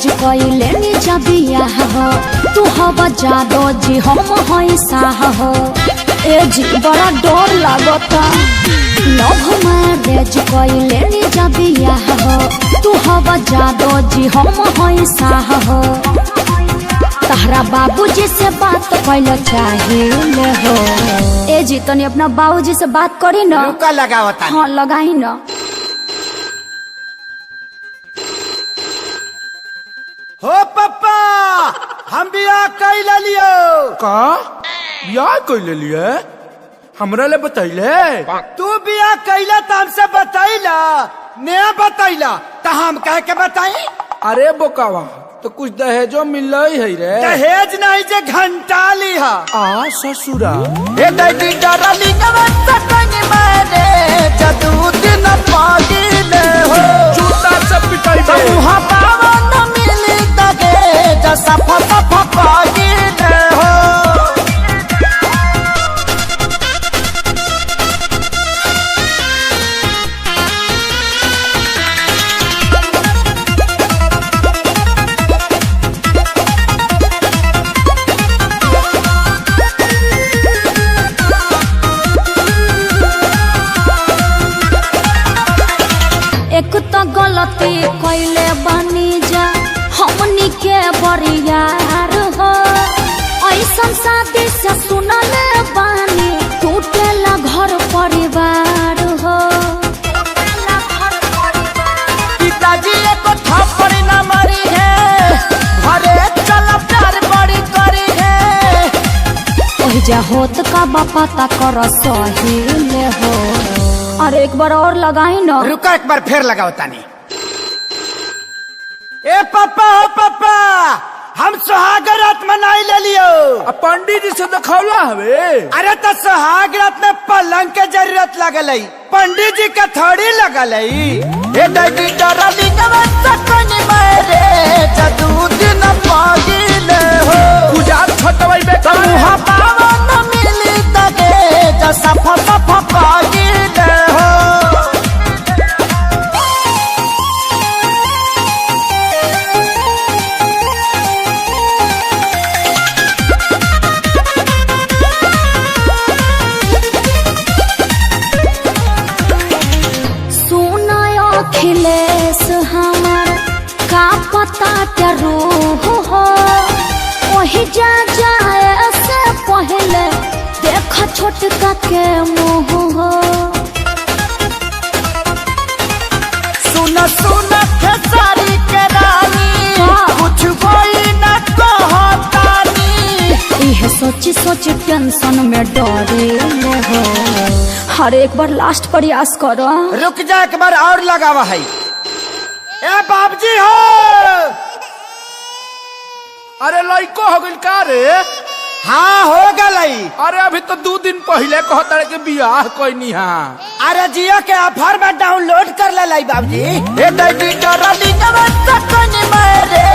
रेज कइले नी जबिया हो तू हवा जादो जी हम होई साह हो ए जी बड़ा डर लागता लव मैरेज कइले नी जबिया हो तू हवा जादो जी हम होई साह हो तहरा बाबूजी से बात कइल चाहिए हो ए जी तनी अपना बाबूजी से बात करी ना रुका लगावता हाँ लगाई ना हो पप्पा हम बियाह कैला लियो का बियाह कैले लिए हमरा ले बतैले तू बियाह कैला त हमसे बतैला नया बतैला त हम कह के बताई अरे बोकावा तो कुछ दहेजो मिल है रे दहेज नहीं जे घंटा लिहा आ ससुरा ए दैडी डरली नवत कनी मारे जदू दिन पागिले हो जूता से पिटाई बे मुहा पावन मिली तगे जसा फसा पागिले हो एक तो गलती कइले बनी जा हमनी के बरियार हो ऐसन शादी से सुनले बानी टूटेला घर परिवार हो पिताजी एको थप्पड़ न मारी है घरे चल प्यार बड़ी करी है ओहि जा होत का बापा ता कर सहीले हो अरे एक बार और लगाई ना रुका एक बार फिर लगाओ तानी ए पापा हो पापा हम सुहाग रात मनाई ले लियो पंडित जी से दिखौला हवे अरे तो सुहाग रात में पलंग के जरूरत लगल है पंडित जी का थोड़ी लगल है ए दैडी डरली नवत कनी मारे जदू दिन पागिले हो गुजार छटवाई बे मुहा पावन मिली तगे जसा फसा पागिले हो अखिलेश हमार का पता के रूह हो वही जा जाए से पहले देख छोटका के मुँह हो सुन सुन खेसारी के रानी कुछ कोई न कहतानी यह सोची सोची टेंशन में डरे हो हर एक बार लास्ट प्रयास करो रुक जा एक बार और लगावा है ए बाबजी हो अरे लइको हो गइल का रे हाँ हो गई अरे अभी तो 2 दिन पहले कहता के बियाह कोई हाँ अरे जियो के ऑफर में डाउनलोड कर ले लाई बाबजी ए दैडी डरली नवत कनी मारे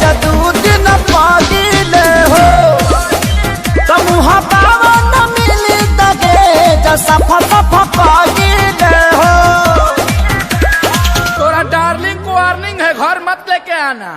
जदू दिन पागिले हो मुहा पावन मिली तगे जसा फसा पागिले हो तोरा डार्लिंग को वार्निंग है घर मत लेके आना।